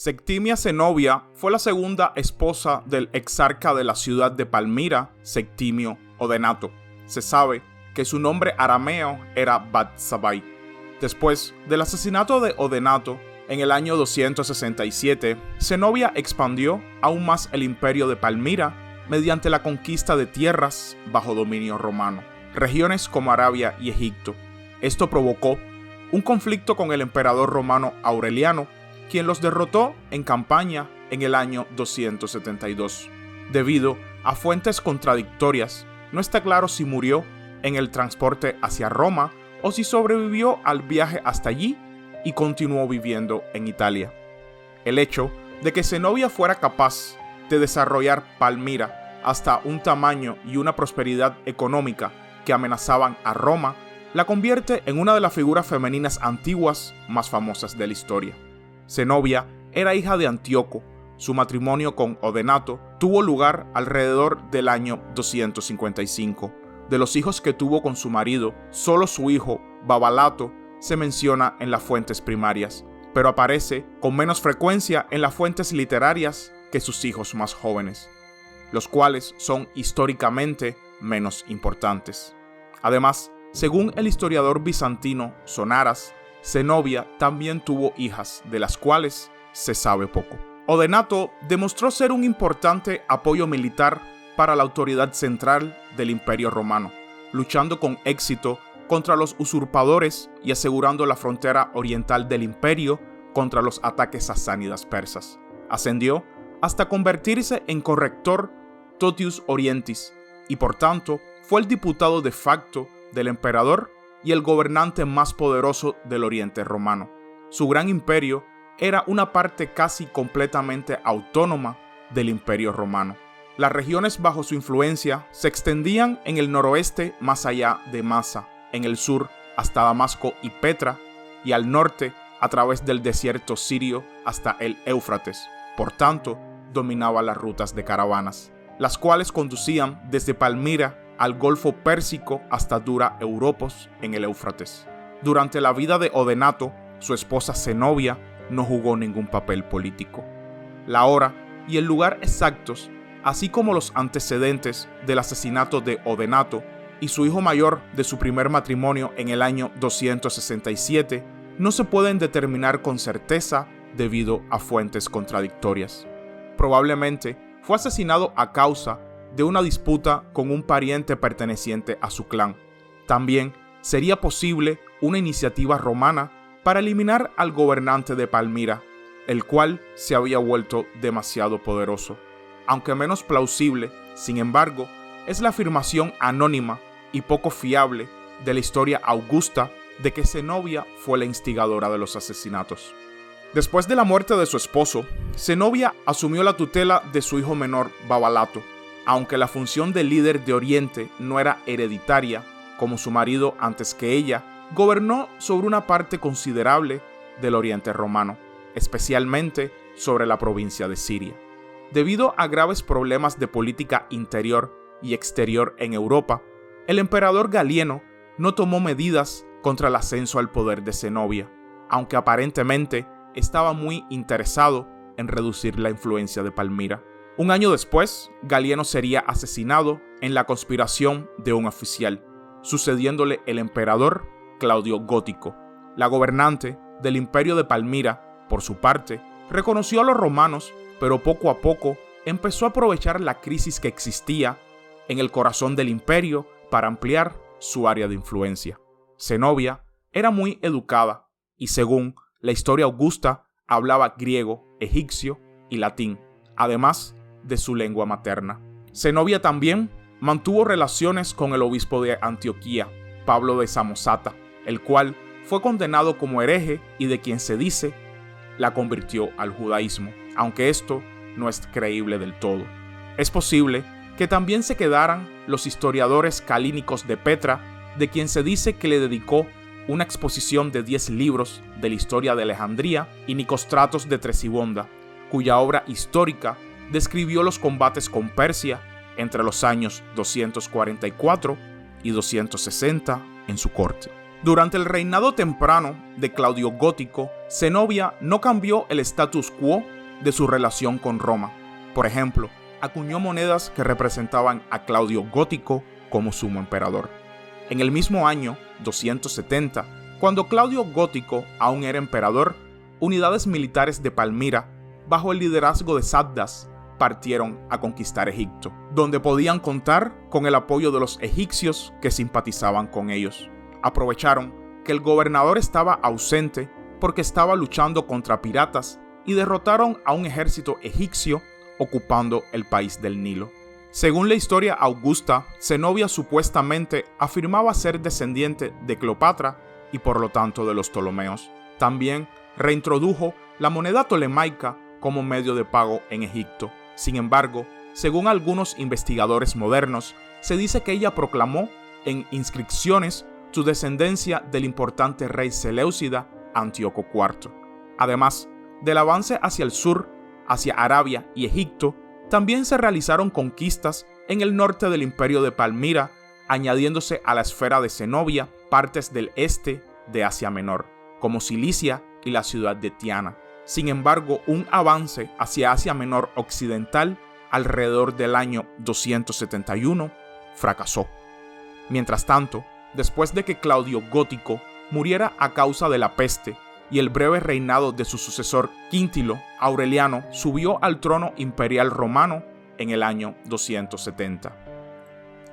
Septimia Zenobia fue la segunda esposa del exarca de la ciudad de Palmira, Septimio Odenato. Se sabe que su nombre arameo era Batsabai. Después del asesinato de Odenato, en el año 267, Zenobia expandió aún más el imperio de Palmira mediante la conquista de tierras bajo dominio romano, regiones como Arabia y Egipto. Esto provocó un conflicto con el emperador romano Aureliano, quien los derrotó en campaña en el año 272. Debido a fuentes contradictorias, no está claro si murió en el transporte hacia Roma o si sobrevivió al viaje hasta allí y continuó viviendo en Italia. El hecho de que Zenobia fuera capaz de desarrollar Palmira hasta un tamaño y una prosperidad económica que amenazaban a Roma la convierte en una de las figuras femeninas antiguas más famosas de la historia. Zenobia era hija de Antíoco. Su matrimonio con Odenato tuvo lugar alrededor del año 255. De los hijos que tuvo con su marido, solo su hijo, Babalato, se menciona en las fuentes primarias, pero aparece con menos frecuencia en las fuentes literarias que sus hijos más jóvenes, los cuales son históricamente menos importantes. Además, según el historiador bizantino Zonaras, Zenobia también tuvo hijas, de las cuales se sabe poco. Odenato demostró ser un importante apoyo militar para la autoridad central del Imperio Romano, luchando con éxito contra los usurpadores y asegurando la frontera oriental del imperio contra los ataques sasánidas persas. Ascendió hasta convertirse en corrector totius orientis y por tanto fue el diputado de facto del emperador y el gobernante más poderoso del Oriente Romano. Su gran imperio era una parte casi completamente autónoma del Imperio Romano. Las regiones bajo su influencia se extendían en el noroeste más allá de Masa, en el sur hasta Damasco y Petra, y al norte a través del desierto sirio hasta el Éufrates. Por tanto, dominaba las rutas de caravanas, las cuales conducían desde Palmira al Golfo Pérsico hasta Dura Europos en el Éufrates. Durante la vida de Odenato, su esposa Zenobia no jugó ningún papel político. La hora y el lugar exactos, así como los antecedentes del asesinato de Odenato y su hijo mayor de su primer matrimonio en el año 267, no se pueden determinar con certeza debido a fuentes contradictorias. Probablemente fue asesinado a causa de una disputa con un pariente perteneciente a su clan. También sería posible una iniciativa romana para eliminar al gobernante de Palmira, el cual se había vuelto demasiado poderoso. Aunque menos plausible, sin embargo, es la afirmación anónima y poco fiable de la historia augusta de que Zenobia fue la instigadora de los asesinatos. Después de la muerte de su esposo, Zenobia asumió la tutela de su hijo menor, Babalato. Aunque la función de líder de Oriente no era hereditaria, como su marido antes que ella, gobernó sobre una parte considerable del Oriente Romano, especialmente sobre la provincia de Siria. Debido a graves problemas de política interior y exterior en Europa, el emperador Galieno no tomó medidas contra el ascenso al poder de Zenobia, aunque aparentemente estaba muy interesado en reducir la influencia de Palmira. Un año después, Galieno sería asesinado en la conspiración de un oficial, sucediéndole el emperador Claudio Gótico. La gobernante del imperio de Palmira, por su parte, reconoció a los romanos, pero poco a poco empezó a aprovechar la crisis que existía en el corazón del imperio para ampliar su área de influencia. Zenobia era muy educada y, según la historia augusta, hablaba griego, egipcio y latín, además de su lengua materna. Zenobia también mantuvo relaciones con el obispo de Antioquía, Pablo de Samosata, el cual fue condenado como hereje y de quien se dice la convirtió al judaísmo, aunque esto no es creíble del todo. Es posible que también se quedaran los historiadores calínicos de Petra, de quien se dice que le dedicó una exposición de 10 libros de la historia de Alejandría, y Nicostratos de Tresibonda, cuya obra histórica describió los combates con Persia entre los años 244 y 260 en su corte. Durante el reinado temprano de Claudio Gótico, Zenobia no cambió el status quo de su relación con Roma. Por ejemplo, acuñó monedas que representaban a Claudio Gótico como sumo emperador. En el mismo año, 270, cuando Claudio Gótico aún era emperador, unidades militares de Palmira, bajo el liderazgo de Sabdas, partieron a conquistar Egipto, donde podían contar con el apoyo de los egipcios que simpatizaban con ellos. Aprovecharon que el gobernador estaba ausente porque estaba luchando contra piratas y derrotaron a un ejército egipcio ocupando el país del Nilo. Según la historia augusta, Zenobia supuestamente afirmaba ser descendiente de Cleopatra y por lo tanto de los Ptolomeos. También reintrodujo la moneda tolemaica como medio de pago en Egipto. Sin embargo, según algunos investigadores modernos, se dice que ella proclamó en inscripciones su descendencia del importante rey seleucida Antíoco IV. Además del avance hacia el sur, hacia Arabia y Egipto, también se realizaron conquistas en el norte del imperio de Palmira, añadiéndose a la esfera de Zenobia partes del este de Asia Menor, como Cilicia y la ciudad de Tiana. Sin embargo, un avance hacia Asia Menor occidental alrededor del año 271 fracasó. Mientras tanto, después de que Claudio Gótico muriera a causa de la peste y el breve reinado de su sucesor Quintilo, Aureliano subió al trono imperial romano en el año 270.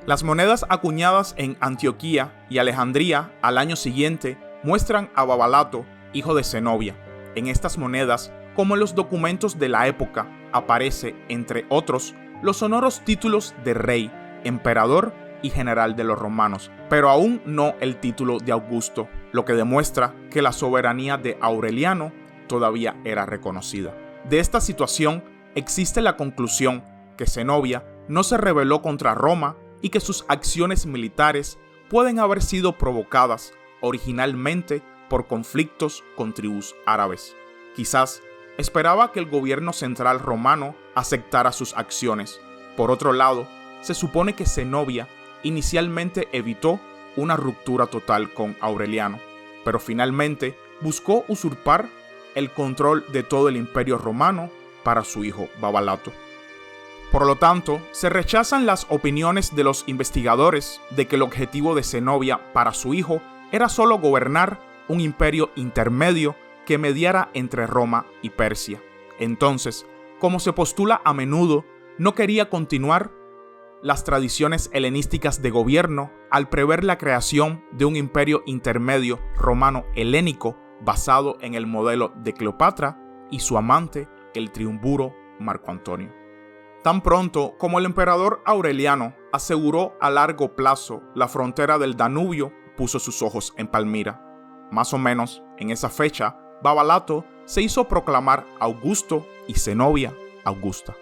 Las monedas acuñadas en Antioquía y Alejandría al año siguiente muestran a Babalato, hijo de Zenobia. En estas monedas, como en los documentos de la época, aparece, entre otros, los sonoros títulos de rey, emperador y general de los romanos, pero aún no el título de Augusto, lo que demuestra que la soberanía de Aureliano todavía era reconocida. De esta situación existe la conclusión que Zenobia no se rebeló contra Roma y que sus acciones militares pueden haber sido provocadas originalmente por conflictos con tribus árabes. Quizás esperaba que el gobierno central romano aceptara sus acciones. Por otro lado, se supone que Zenobia inicialmente evitó una ruptura total con Aureliano, pero finalmente buscó usurpar el control de todo el imperio romano para su hijo Babalato. Por lo tanto, se rechazan las opiniones de los investigadores de que el objetivo de Zenobia para su hijo era solo gobernar un imperio intermedio que mediara entre Roma y Persia. Entonces, como se postula a menudo, no quería continuar las tradiciones helenísticas de gobierno al prever la creación de un imperio intermedio romano-helénico basado en el modelo de Cleopatra y su amante, el triunviro Marco Antonio. Tan pronto como el emperador Aureliano aseguró a largo plazo la frontera del Danubio, puso sus ojos en Palmira. Más o menos en esa fecha, Babalato se hizo proclamar Augusto y Zenobia Augusta.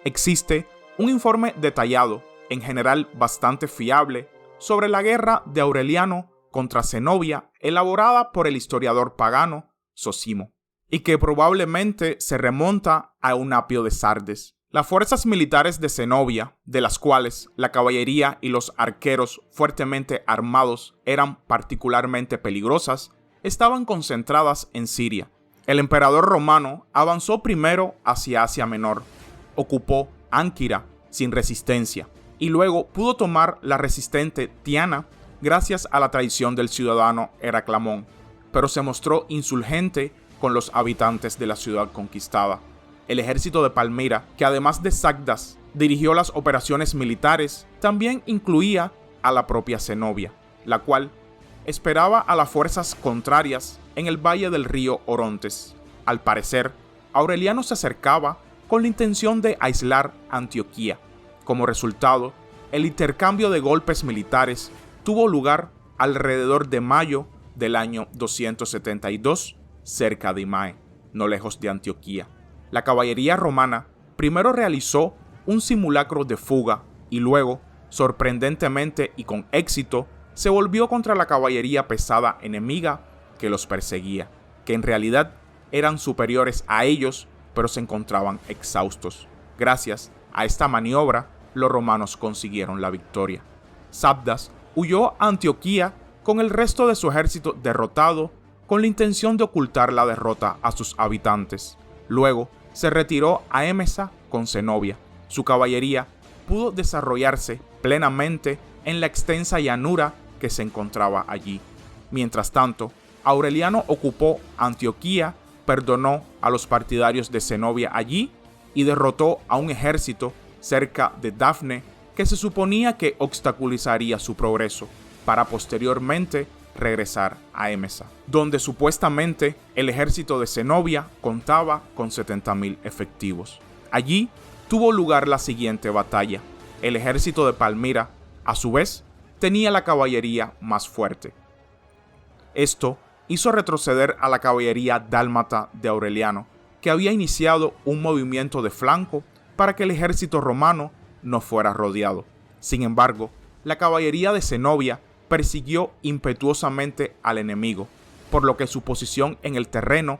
Existe un informe detallado, en general bastante fiable, sobre la guerra de Aureliano contra Zenobia, elaborada por el historiador pagano Zosimo, y que probablemente se remonta a Eunapio de Sardes. Las fuerzas militares de Zenobia, de las cuales la caballería y los arqueros fuertemente armados eran particularmente peligrosas, estaban concentradas en Siria. El emperador romano avanzó primero hacia Asia Menor, ocupó Anquira sin resistencia, y luego pudo tomar la resistente Tiana gracias a la traición del ciudadano Heraclamón, pero se mostró insurgente con los habitantes de la ciudad conquistada. El ejército de Palmira, que además de Sagdas dirigió las operaciones militares, también incluía a la propia Zenobia, la cual esperaba a las fuerzas contrarias en el valle del río Orontes. Al parecer, Aureliano se acercaba con la intención de aislar Antioquía. Como resultado, el intercambio de golpes militares tuvo lugar alrededor de mayo del año 272, cerca de Imae, no lejos de Antioquía. La caballería romana primero realizó un simulacro de fuga y luego, sorprendentemente y con éxito, se volvió contra la caballería pesada enemiga que los perseguía, que en realidad eran superiores a ellos, pero se encontraban exhaustos. Gracias a esta maniobra, los romanos consiguieron la victoria. Sabdas huyó a Antioquía con el resto de su ejército derrotado, con la intención de ocultar la derrota a sus habitantes. Luego, se retiró a Emesa con Zenobia. Su caballería pudo desarrollarse plenamente en la extensa llanura que se encontraba allí. Mientras tanto, Aureliano ocupó Antioquía, perdonó a los partidarios de Zenobia allí y derrotó a un ejército cerca de Dafne que se suponía que obstaculizaría su progreso, para posteriormente regresar a Emesa, donde supuestamente el ejército de Zenobia contaba con 70.000 efectivos. Allí tuvo lugar la siguiente batalla. El ejército de Palmira, a su vez, tenía la caballería más fuerte. Esto hizo retroceder a la caballería dálmata de Aureliano, que había iniciado un movimiento de flanco para que el ejército romano no fuera rodeado. Sin embargo, la caballería de Zenobia persiguió impetuosamente al enemigo, por lo que su posición en el terreno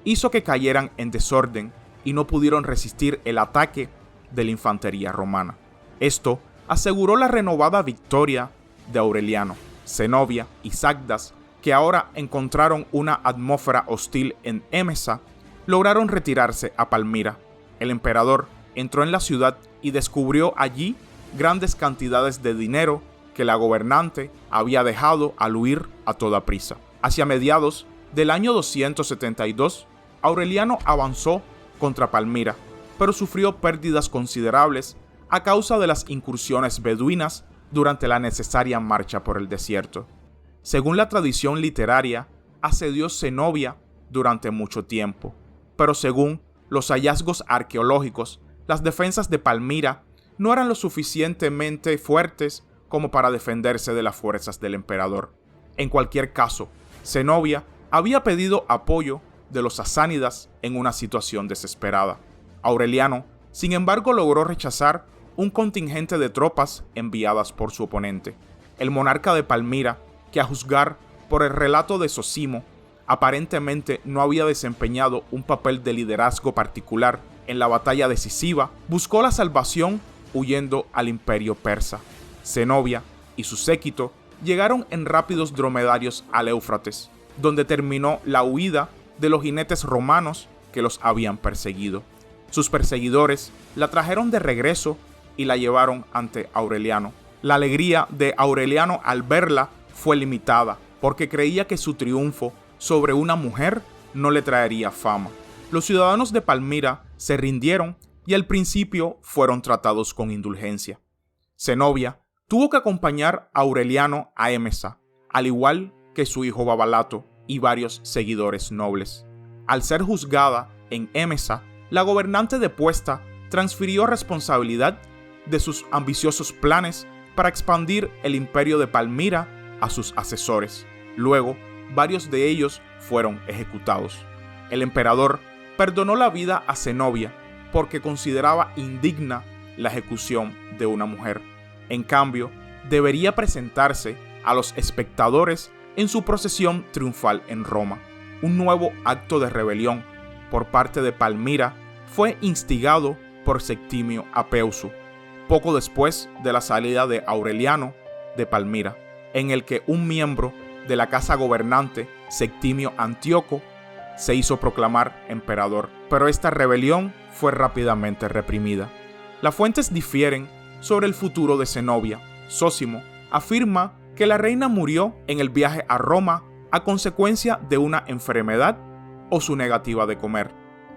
hizo que cayeran en desorden y no pudieron resistir el ataque de la infantería romana. Esto aseguró la renovada victoria de Aureliano. Zenobia y Sagdas, que ahora encontraron una atmósfera hostil en Emesa, lograron retirarse a Palmira. El emperador entró en la ciudad y descubrió allí grandes cantidades de dinero que la gobernante había dejado al huir a toda prisa. Hacia mediados del año 272, Aureliano avanzó contra Palmira, pero sufrió pérdidas considerables a causa de las incursiones beduinas durante la necesaria marcha por el desierto. Según la tradición literaria, asedió Zenobia durante mucho tiempo, pero según los hallazgos arqueológicos, las defensas de Palmira no eran lo suficientemente fuertes como para defenderse de las fuerzas del emperador. En cualquier caso, Zenobia había pedido apoyo de los sasánidas en una situación desesperada. Aureliano, sin embargo, logró rechazar un contingente de tropas enviadas por su oponente. El monarca de Palmira, que a juzgar por el relato de Zósimo, aparentemente no había desempeñado un papel de liderazgo particular en la batalla decisiva, buscó la salvación huyendo al imperio persa. Zenobia y su séquito llegaron en rápidos dromedarios al Éufrates, donde terminó la huida de los jinetes romanos que los habían perseguido. Sus perseguidores la trajeron de regreso y la llevaron ante Aureliano. La alegría de Aureliano al verla fue limitada, porque creía que su triunfo sobre una mujer no le traería fama. Los ciudadanos de Palmira se rindieron y al principio fueron tratados con indulgencia. Zenobia tuvo que acompañar a Aureliano a Emesa, al igual que su hijo Babalato y varios seguidores nobles. Al ser juzgada en Emesa, la gobernante depuesta transfirió responsabilidad de sus ambiciosos planes para expandir el imperio de Palmira a sus asesores. Luego, varios de ellos fueron ejecutados. El emperador perdonó la vida a Zenobia porque consideraba indigna la ejecución de una mujer. En cambio, debería presentarse a los espectadores en su procesión triunfal en Roma. Un nuevo acto de rebelión por parte de Palmira fue instigado por Septimio Apeuso, poco después de la salida de Aureliano de Palmira, en el que un miembro de la casa gobernante, Septimio Antíoco, se hizo proclamar emperador, pero esta rebelión fue rápidamente reprimida. Las fuentes difieren sobre el futuro de Zenobia. Zósimo afirma que la reina murió en el viaje a Roma a consecuencia de una enfermedad o su negativa de comer.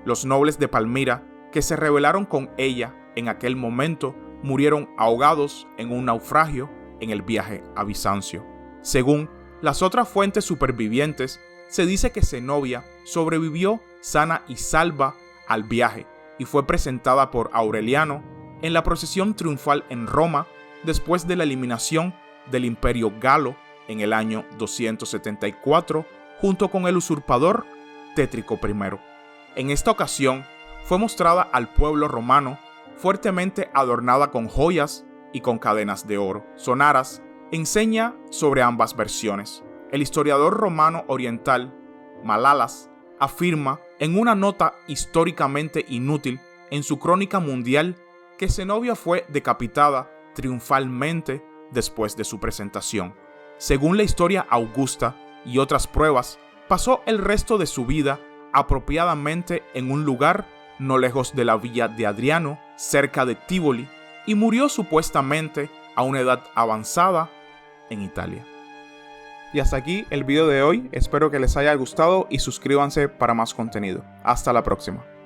Los nobles de Palmira que se rebelaron con ella en aquel momento murieron ahogados en un naufragio en el viaje a Bizancio. Según las otras fuentes supervivientes, se dice que Zenobia sobrevivió sana y salva al viaje y fue presentada por Aureliano en la procesión triunfal en Roma después de la eliminación del Imperio Galo en el año 274 junto con el usurpador Tétrico I. En esta ocasión fue mostrada al pueblo romano fuertemente adornada con joyas y con cadenas de oro. Sonaras enseña sobre ambas versiones. El historiador romano oriental Malalas afirma en una nota históricamente inútil en su crónica mundial que Zenobia fue decapitada triunfalmente después de su presentación. Según la historia Augusta y otras pruebas, pasó el resto de su vida apropiadamente en un lugar no lejos de la villa de Adriano, cerca de Tívoli, y murió supuestamente a una edad avanzada en Italia. Y hasta aquí el video de hoy, espero que les haya gustado y suscríbanse para más contenido. Hasta la próxima.